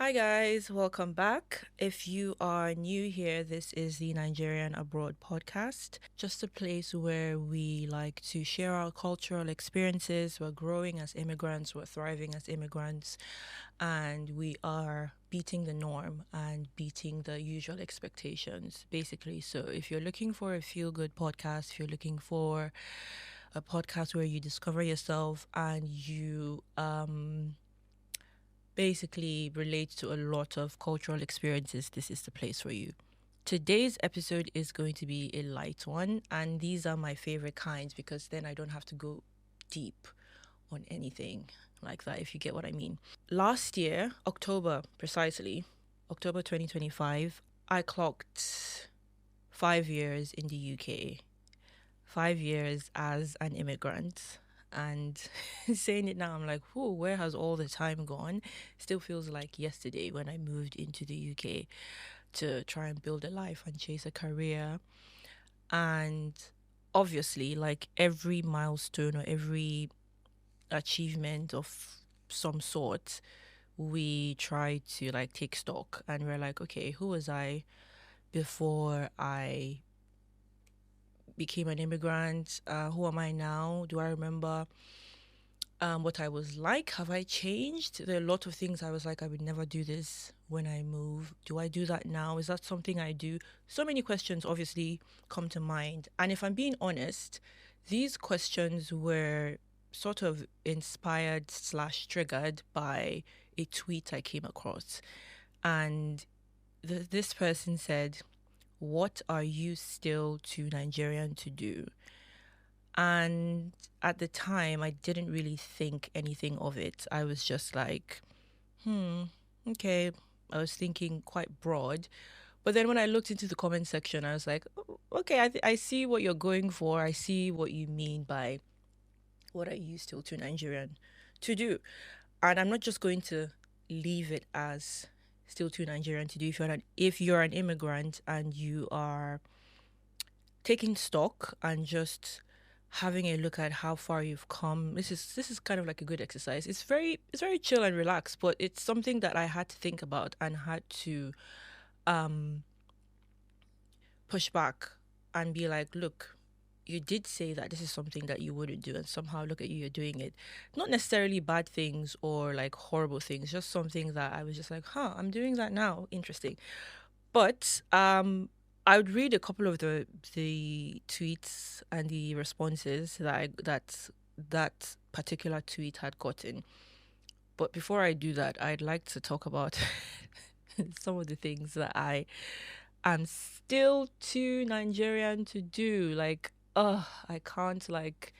Hi guys, welcome back. If you are new here, this is the Nigerian Abroad podcast, just a place where we like to share our cultural experiences. We're growing as immigrants, we're thriving as immigrants, and we are beating the norm and beating the usual expectations, basically. So if you're looking for a feel good podcast, if you're looking for a podcast where you discover yourself and you basically relates to a lot of cultural experiences, this is the place for you. Today's episode is going to be a light one, and these are my favorite kinds because then I don't have to go deep on anything like that, if you get what I mean. Last year, October precisely, October 2025, I clocked 5 years in the UK, 5 years as an immigrant. And saying it now, I'm like, whoa, where has all the time gone? Still feels like yesterday when I moved into the UK to try and build a life and chase a career. And obviously, like every milestone or every achievement of some sort, we try to like take stock and we're like, okay, who was I before I became an immigrant? Who am I now? Do I remember what I was like? Have I changed? There are a lot of things I was like, I would never do this when I move. Do I do that now? Is that something I do? So many questions obviously come to mind. And if I'm being honest, these questions were sort of inspired slash triggered by a tweet I came across. And this person said, what are you still too Nigerian to do? And at the time, I didn't really think anything of it. I was just like, okay. I was thinking quite broad. But then when I looked into the comment section, I was like, "Oh, okay, I see what you're going for. I see what you mean by what are you still too Nigerian to do. And I'm not just going to leave it as still too Nigerian to do. If you're an immigrant and you are taking stock and just having a look at how far you've come, this is kind of like a good exercise. It's very chill and relaxed, but it's something that I had to think about and had to um push back and be like, look, you did say that this is something that you wouldn't do, and somehow look at you're doing it. Not necessarily bad things or like horrible things, just something that I was just like, huh, I'm doing that now. Interesting. But I would read a couple of the tweets and the responses that particular tweet had gotten. But before I do that, I'd like to talk about some of the things that I am still too Nigerian to do. Like, I can't like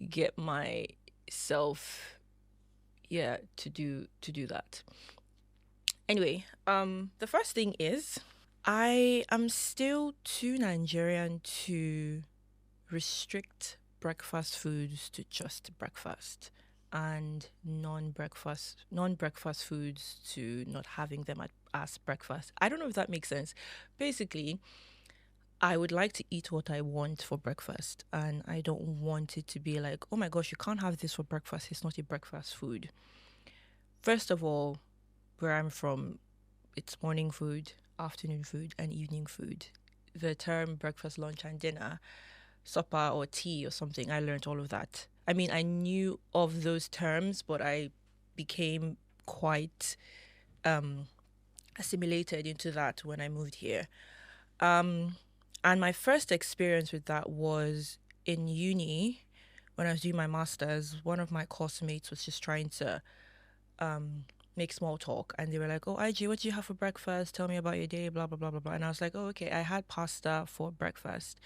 get myself, yeah, to do that. Anyway, the first thing is I am still too Nigerian to restrict breakfast foods to just breakfast and non-breakfast foods to not having them as breakfast. I don't know if that makes sense. Basically, I would like to eat what I want for breakfast, and I don't want it to be like, oh my gosh, you can't have this for breakfast. It's not a breakfast food. First of all, where I'm from, it's morning food, afternoon food, and evening food. The term breakfast, lunch, and dinner, supper or tea or something, I learned all of that. I mean, I knew of those terms, but I became quite um, assimilated into that when I moved here. Um, and my first experience with that was in uni when I was doing my master's. One of my course mates was just trying to make small talk, and they were like, oh, IG, what did you have for breakfast? Tell me about your day, blah blah blah blah blah. And I was like, oh, okay, I had pasta for breakfast.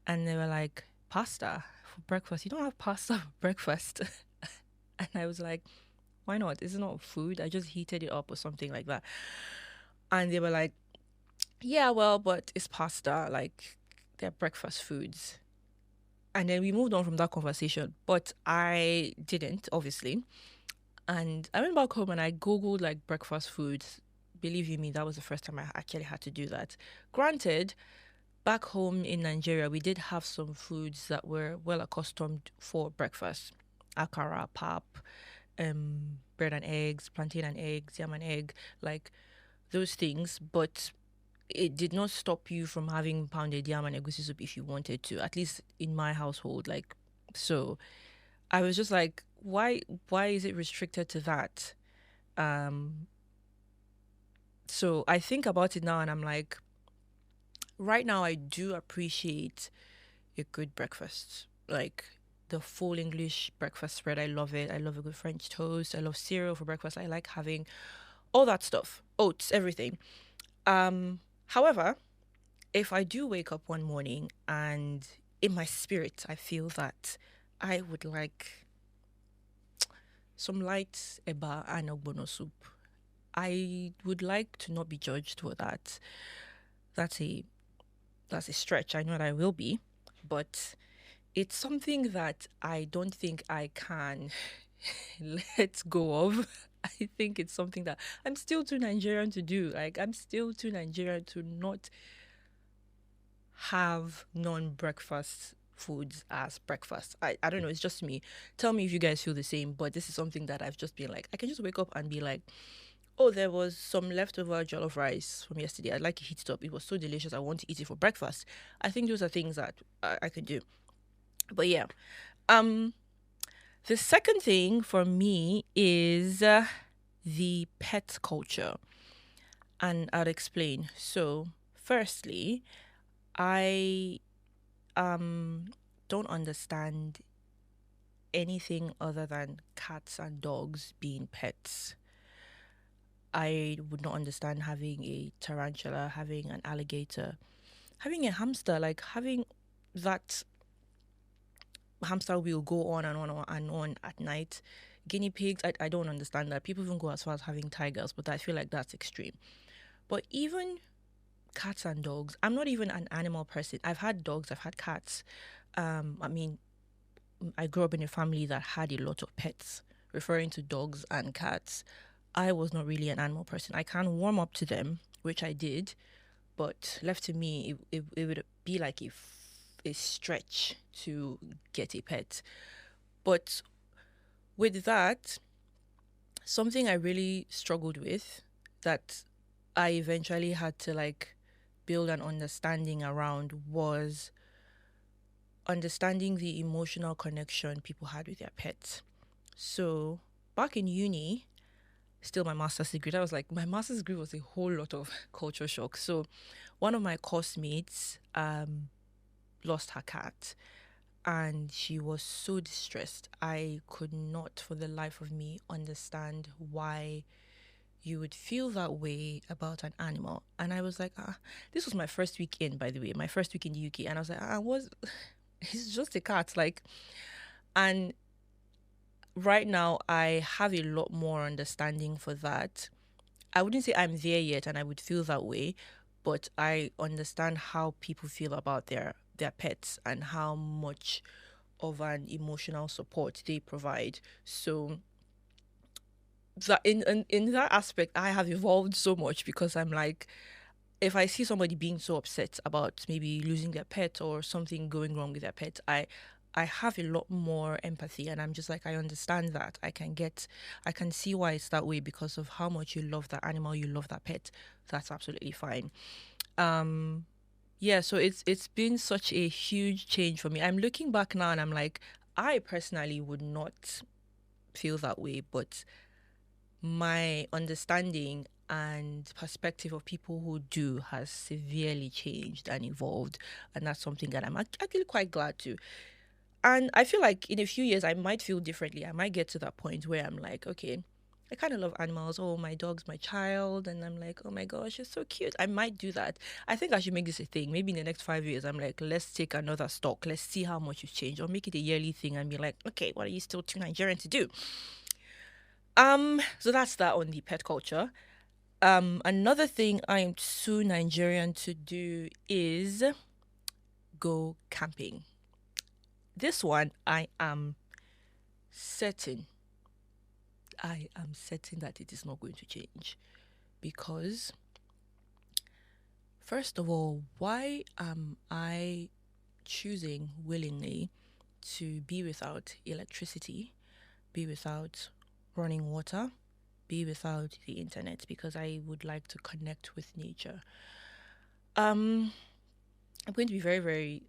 And they were like, pasta for breakfast? You don't have pasta for breakfast? And I was like, why not? It's not food. I just heated it up or something like that. And they were like, yeah, well, but it's pasta, like they're breakfast foods. And then we moved on from that conversation, but I didn't, obviously. And I went back home and I Googled like breakfast foods. Believe you me, that was the first time I actually had to do that. Granted, back home in Nigeria, we did have some foods that were well accustomed for breakfast. Akara, pap, bread and eggs, plantain and eggs, yam and egg, like those things. But it did not stop you from having pounded yam and egusi soup if you wanted to. At least in my household, like so. I was just like, why is it restricted to that? Um, so I think about it now, and I'm like, right now I do appreciate a good breakfast, like the full English breakfast spread. I love it. I love a good French toast. I love cereal for breakfast. I like having all that stuff, oats, everything. However, if I do wake up one morning and in my spirit I feel that I would like some light eba and ogbono soup, I would like to not be judged for that. That's a stretch. I know that I will be, but it's something that I don't think I can let go of. I think it's something that I'm still too Nigerian to do. Like, I'm still too Nigerian to not have non-breakfast foods as breakfast. I don't know, it's just me. Tell me if you guys feel the same, but this is something that I've just been like, I can just wake up and be like, oh, there was some leftover jollof rice from yesterday. I'd like to heat it up. It was so delicious. I want to eat it for breakfast. I think those are things that I can do. But yeah, um, the second thing for me is the pet culture, and I'll explain. So, firstly, I don't understand anything other than cats and dogs being pets. I would not understand having a tarantula, having an alligator, having a hamster, like having that hamster wheel go on and on and on at night. Guinea pigs, I don't understand that. People even go as far as having tigers, but I feel like that's extreme. But even cats and dogs, I'm not even an animal person. I've had dogs, I've had cats. I mean, I grew up in a family that had a lot of pets, referring to dogs and cats. I was not really an animal person. I can warm up to them, which I did, but left to me, it would be like a stretch to get a pet. But with that, something I really struggled with that I eventually had to like build an understanding around was understanding the emotional connection people had with their pets. So back in uni, still my master's degree, that was like my master's degree was a whole lot of culture shock. So one of my course mates lost her cat and she was so distressed. I could not for the life of me understand why you would feel that way about an animal. And I was like, this was my first week in, by the way, my first week in the UK. And I was like, it's just a cat. Like, and right now I have a lot more understanding for that. I wouldn't say I'm there yet and I would feel that way, but I understand how people feel about their pets and how much of an emotional support they provide. So that in that aspect I have evolved so much because I'm like, if I see somebody being so upset about maybe losing their pet or something going wrong with their pet, I have a lot more empathy and I'm just like, I understand that. I can see why it's that way because of how much you love that animal, you love that pet. That's absolutely fine. Yeah, so it's been such a huge change for me. I'm looking back now and I'm like, I personally would not feel that way, but my understanding and perspective of people who do has severely changed and evolved, and that's something that I'm actually quite glad to. And I feel like in a few years I might feel differently. I might get to that point where I'm like, okay, I kind of love animals. Oh, my dog's my child. And I'm like, oh my gosh, it's so cute. I might do that. I think I should make this a thing. Maybe in the next 5 years, I'm like, let's take another stock. Let's see how much you've changed. Or make it a yearly thing and be like, okay, what are you still too Nigerian to do? So that's that on the pet culture. Another thing I am too Nigerian to do is go camping. This one certain I am certain that it is not going to change because first of all, why am I choosing willingly to be without electricity, be without running water, be without the internet, because I would like to connect with nature. Um, I'm going to be very, very,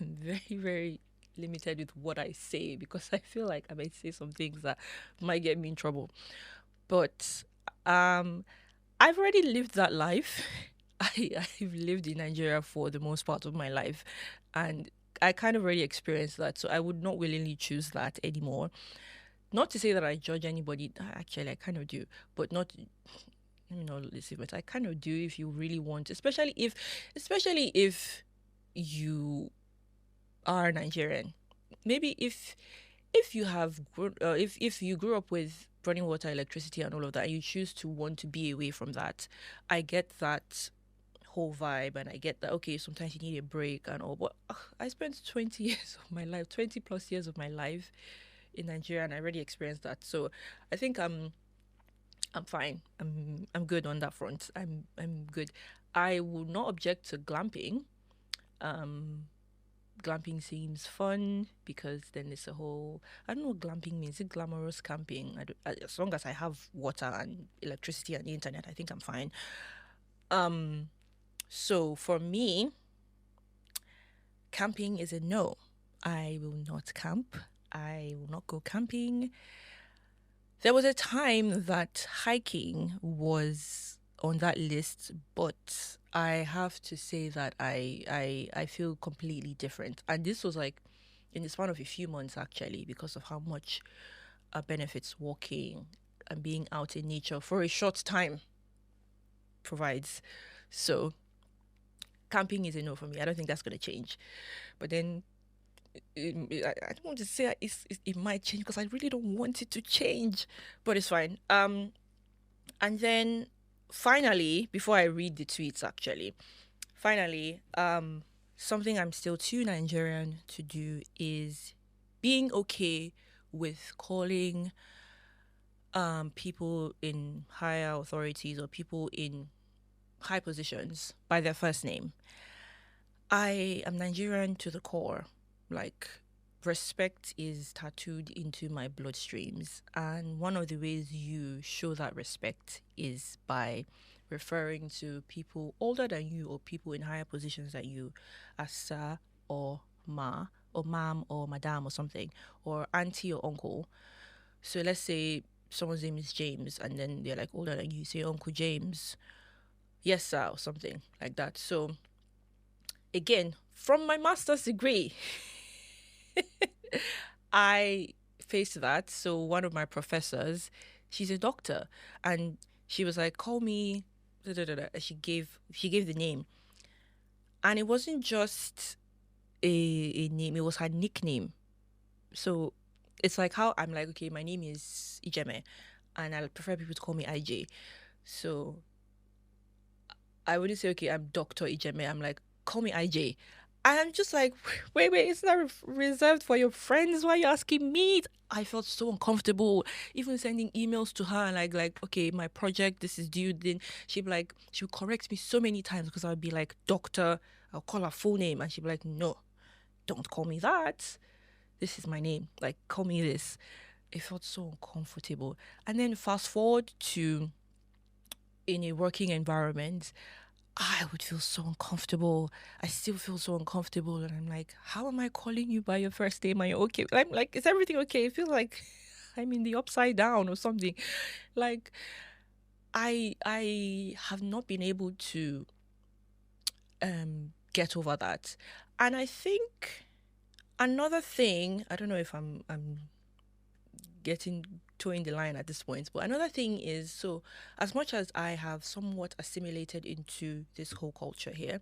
very, very limited with what I say because I feel like I might say some things that might get me in trouble. But um, I've already lived that life. I've lived in Nigeria for the most part of my life, and I kind of already experienced that. So I would not willingly choose that anymore. Not to say that I judge anybody. Actually, I kind of do, but not. Let me not listen, but I kind of do if you really want, especially if you are Nigerian. Maybe if you have if you grew up with running water, electricity, and all of that, and you choose to want to be away from that, I get that whole vibe, and I get that okay, sometimes you need a break and all. But I spent 20 years of my life, 20 plus years of my life in Nigeria, and I already experienced that. So I think I'm fine. I'm good on that front. I'm good. I will not object to glamping. Um, Glamping seems fun because then it's a whole. I don't know what glamping means. Is it glamorous camping? As long as I have water and electricity and the internet, I think I'm fine. Um, so for me, camping is a no. I will not camp. I will not go camping. There was a time that hiking was on that list, but I have to say that I feel completely different. And this was like in the span of a few months actually, because of how much benefits walking and being out in nature for a short time provides. So camping is a no for me. I don't think that's going to change. But then I don't want to say it might change because I really don't want it to change, but it's fine. And then finally, before I read the tweets, actually, finally, something I'm still too Nigerian to do is being okay with calling people in higher authorities or people in high positions by their first name. I am Nigerian to the core. Like, respect is tattooed into my bloodstreams. And one of the ways you show that respect is by referring to people older than you or people in higher positions than you as sir or ma or ma'am or madam or something, or auntie or uncle. So let's say someone's name is James and then they're like older than you, say Uncle James, yes sir, or something like that. So again, from my master's degree, I faced that. So one of my professors, she's a doctor, and she was like, "Call me." Da, da, da, da. She gave the name, and it wasn't just a name; it was her nickname. So it's like how I'm like, okay, my name is Ijeme, and I prefer people to call me IJ. So I wouldn't say, okay, I'm Dr. Ijeme. I'm like, call me IJ. And I'm just like, wait, it's not reserved for your friends. Why are you asking me? I felt so uncomfortable, even sending emails to her and like, okay, my project, this is due. Then she would correct me so many times because I would be like, doctor, I'll call her full name. And she'd be like, no, don't call me that. This is my name. Like, call me this. It felt so uncomfortable. And then fast forward to in a working environment, I would feel so uncomfortable. I still feel so uncomfortable. And I'm like, how am I calling you by your first name? Are you okay? I'm like, is everything okay? I feel like I'm in the upside down or something. Like, I have not been able to get over that. And I think another thing, I don't know if I'm getting towing the line at this point. But another thing is, so as much as I have somewhat assimilated into this whole culture here,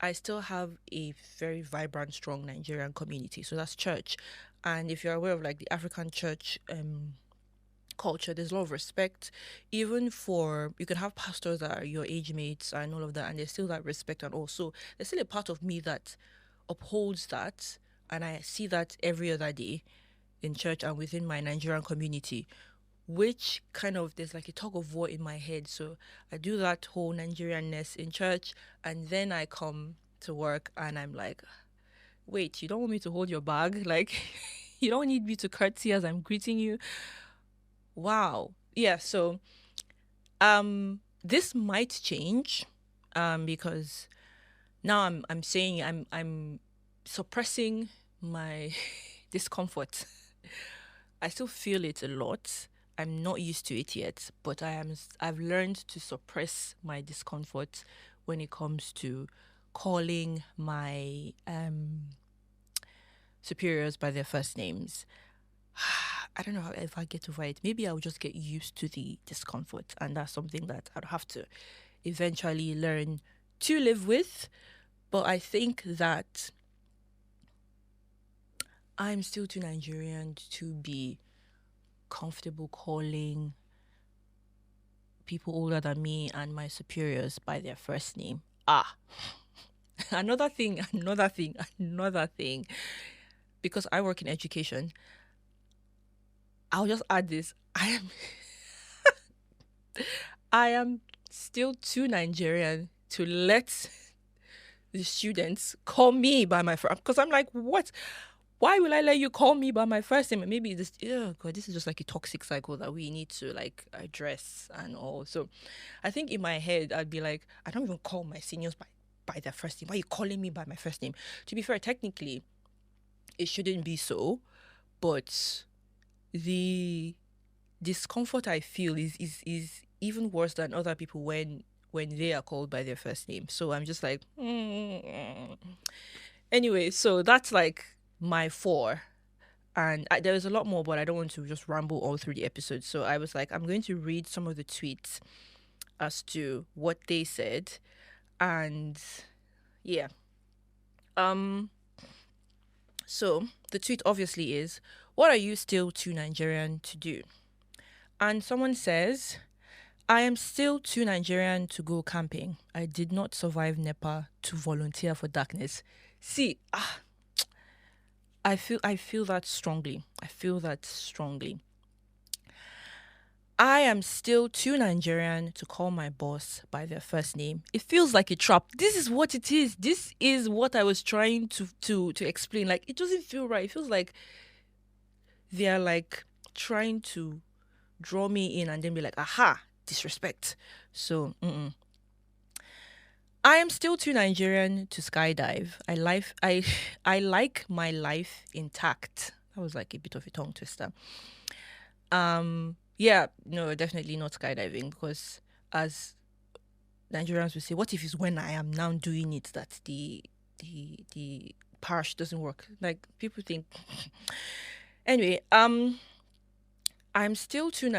I still have a very vibrant, strong Nigerian community. So that's church. And if you're aware of like the African church culture, there's a lot of respect. Even for, you can have pastors that are your age mates and all of that, and there's still that respect. And also, there's still a part of me that upholds that. And I see that every other day in church and within my Nigerian community, which kind of there's like a tug of war in my head. So I do that whole Nigerianness in church, and then I come to work and I'm like, wait, you don't want me to hold your bag? Like, you don't need me to curtsy as I'm greeting you? Wow. Yeah, so this might change because now I'm saying I'm suppressing my discomfort. I still feel it a lot. I'm not used to it yet, but I've learned to suppress my discomfort when it comes to calling my superiors by their first names. I don't know if I get over it. Maybe I'll just get used to the discomfort, and that's something that I'd have to eventually learn to live with. But I think that I'm still too Nigerian to be comfortable calling people older than me and my superiors by their first name. Ah, another thing. Because I work in education, I'll just add this. I am still too Nigerian to let the students call me by my first, because I'm like, what? Why will I let you call me by my first name? And maybe this, oh God, this is just like a toxic cycle that we need to like address and all. So I think in my head, I'd be like, I don't even call my seniors by their first name. Why are you calling me by my first name? To be fair, technically, it shouldn't be so, but the discomfort I feel is even worse than other people when they are called by their first name. So I'm just like, anyway. So that's like my four, and there was a lot more, but I don't want to just ramble all through the episode. So I was like, I'm going to read some of the tweets as to what they said, and yeah. Um. So the tweet obviously is, "What are you still too Nigerian to do?" And someone says, I am still too Nigerian to go camping. I did not survive NEPA to volunteer for darkness. See, I feel that strongly. I feel that strongly. I am still too Nigerian to call my boss by their first name. It feels like a trap. This is what it is. This is what I was trying to explain. Like, it doesn't feel right. It feels like they're like trying to draw me in and then be like, aha, disrespect. So, I am still too Nigerian to skydive. I like my life intact. That was like a bit of a tongue twister. Yeah, no, definitely not skydiving, because as Nigerians would say, what if it's when I am now doing it that the parachute doesn't work? Like, people think. Anyway, I'm still too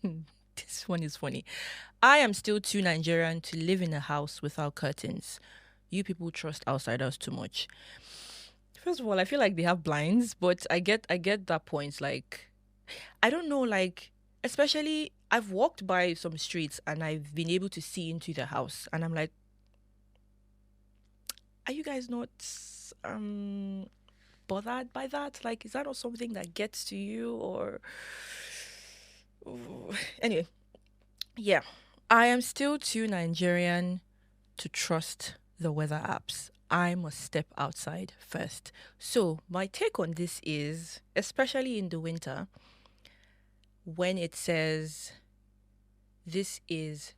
this one is funny. I am still too Nigerian to live in a house without curtains. You people trust outsiders too much. First of all, I feel like they have blinds, but I get that point. Like, I don't know, like, especially I've walked by some streets and I've been able to see into the house, and I'm like, are you guys not um bothered by that? Like, is that not something that gets to you? Or anyway, yeah. I am still too Nigerian to trust the weather apps. I must step outside first. So, my take on this is, especially in the winter, when it says this is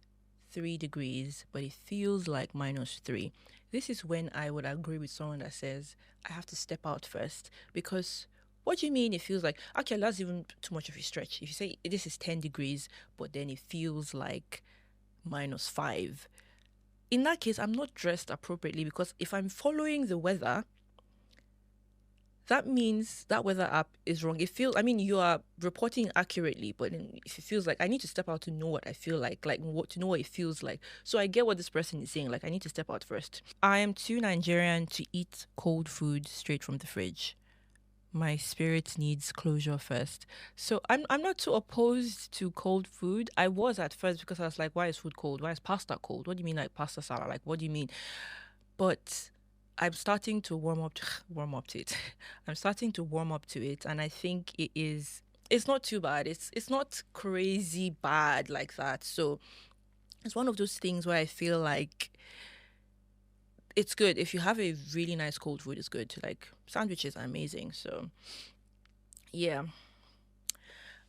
3 degrees, but it feels like -3. This is when I would agree with someone that says I have to step out first. Because what do you mean it feels like? Actually, that's even too much of a stretch. If you say this is 10 degrees, but then it feels like -5, in that case, I'm not dressed appropriately, because if I'm following the weather, that means that weather app is wrong. It feels, I mean, you are reporting accurately, but then if it feels like I need to step out to know what I feel like what to know what it feels like. So I get what this person is saying. Like, I need to step out first. I am too Nigerian to eat cold food straight from the fridge. My spirit needs closure first. So I'm not too opposed to cold food. I was at first, because I was like, why is food cold? Why is pasta cold? What do you mean, like pasta salad? Like, what do you mean? But I'm starting to warm up to it. I'm starting to warm up to it, and I think it's not too bad. It's not crazy bad like that. So it's one of those things where I feel like it's good. If you have a really nice cold food, it's good. Like, sandwiches are amazing. So yeah.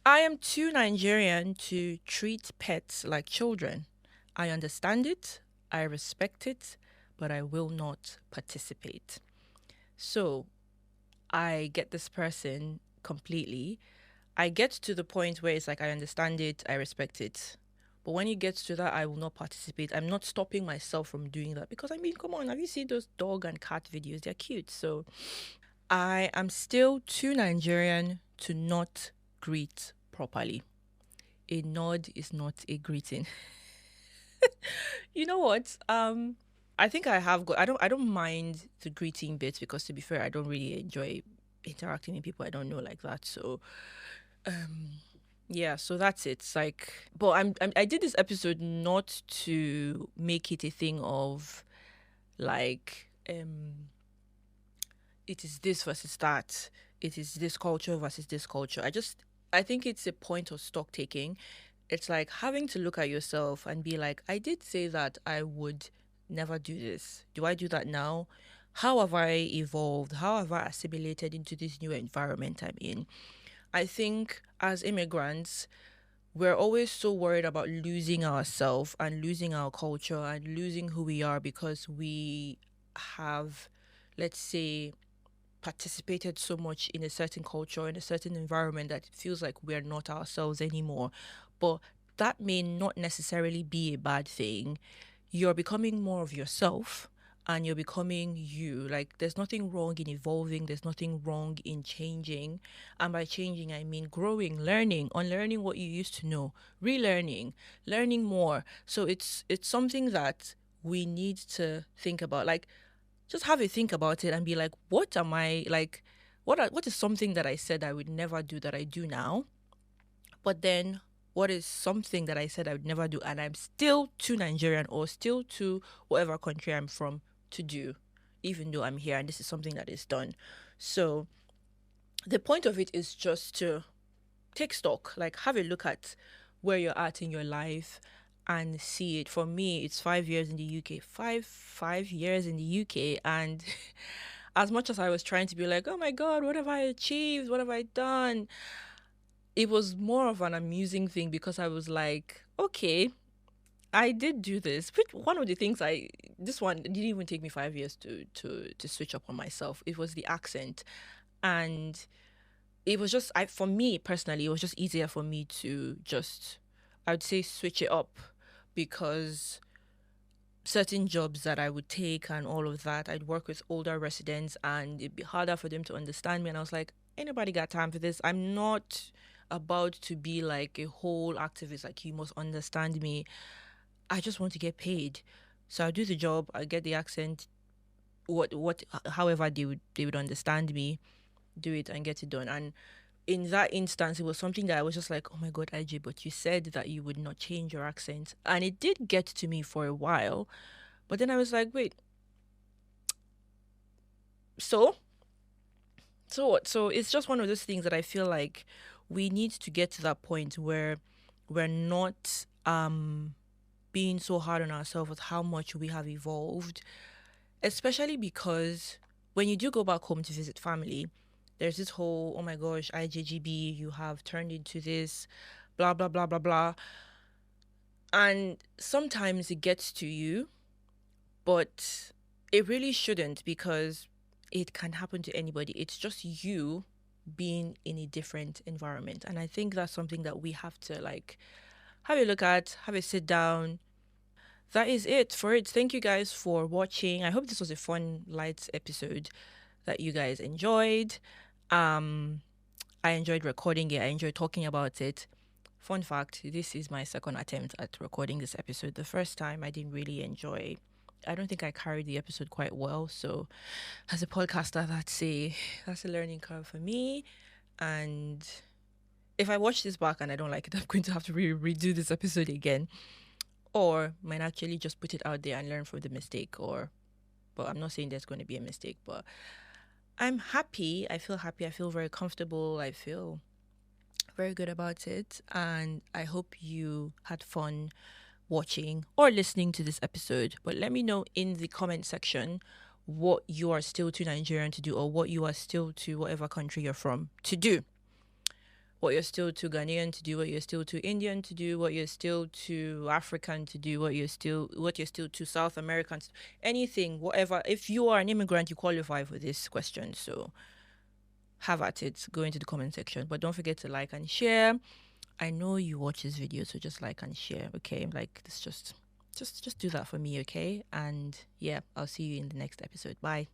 I am too Nigerian to treat pets like children. I understand it, I respect it, but I will not participate. So I get this person completely. I get to the point where it's like I understand it, I respect it. But when it gets to that, I will not participate. I'm not stopping myself from doing that because I mean, come on, have you seen those dog and cat videos? They're cute. So I am still too Nigerian to not greet properly. A nod is not a greeting. You know what? I think I have got. I don't mind the greeting bit because to be fair, I don't really enjoy interacting with people I don't know like that. So yeah, so that's it. It's like, but I did this episode not to make it a thing of like it is this versus that. It is this culture versus this culture. I think it's a point of stock taking. It's like having to look at yourself and be like, I did say that I would never do this. Do I do that now? How have I evolved? How have I assimilated into this new environment I'm in? I think as immigrants, we're always so worried about losing ourselves and losing our culture and losing who we are because we have, let's say, participated so much in a certain culture, in a certain environment that it feels like we're not ourselves anymore. But that may not necessarily be a bad thing. You're becoming more of yourself and you're becoming you. Like, there's nothing wrong in evolving, there's nothing wrong in changing. And by changing, I mean growing, learning, unlearning what you used to know, relearning, learning more. So it's something that we need to think about. Like, just have a think about it and be like, what am I like? What is something that I said I would never do that I do now? But then, what is something that I said I would never do and I'm still too Nigerian or still too whatever country I'm from to do, even though I'm here and this is something that is done. So the point of it is just to take stock, like have a look at where you're at in your life and see it. For me, it's 5 years in the UK, five years in the UK, and as much as I was trying to be like, oh my god, what have I achieved? What have I done? It was more of an amusing thing because I was like, okay, I did do this. But one of the things this one didn't even take me 5 years to switch up on myself. It was the accent, and it was just for me personally, it was just easier for me to just, I would say, switch it up because certain jobs that I would take and all of that, I'd work with older residents and it'd be harder for them to understand me. And I was like, ain't nobody got time for this. I'm not about to be like a whole activist, like you must understand me. I just want to get paid. So I do the job, I get the accent, however they would understand me, do it and get it done. And in that instance, it was something that I was just like, oh my God, IJ, but you said that you would not change your accent. And it did get to me for a while. But then I was like, wait, so? So what? So it's just one of those things that I feel like we need to get to that point where we're not being so hard on ourselves with how much we have evolved, especially because when you do go back home to visit family, there's this whole, oh my gosh, IJGB, you have turned into this, blah, blah, blah, blah, blah. And sometimes it gets to you, but it really shouldn't because it can happen to anybody. It's just you being in a different environment. And I think that's something that we have to like have a look at, have a sit down. That is it for it. Thank you guys for watching. I hope this was a fun, light episode that you guys enjoyed. Um, I enjoyed recording it. I enjoyed talking about it. Fun fact, this is my second attempt at recording this episode. The first time I didn't really enjoy. I don't think I carried the episode quite well. So as a podcaster, that's a learning curve for me. And if I watch this back and I don't like it, I'm going to have to redo this episode again. Or might actually just put it out there and learn from the mistake. But I'm not saying there's going to be a mistake, but I'm happy. I feel happy. I feel very comfortable. I feel very good about it. And I hope you had fun watching or listening to this episode. But let me know in the comment section what you are still too Nigerian to do or what you are still to whatever country you're from to do. what you're still too Ghanaian to do, what you're still too Indian to do, what you're still too African to do, what you're still too South American to, anything, whatever. If you are an immigrant, you qualify for this question. So have at it. Go into the comment section. But don't forget to like and share. I know you watch this video, so just like and share, okay? Like, it's just do that for me, okay? And yeah, I'll see you in the next episode. Bye.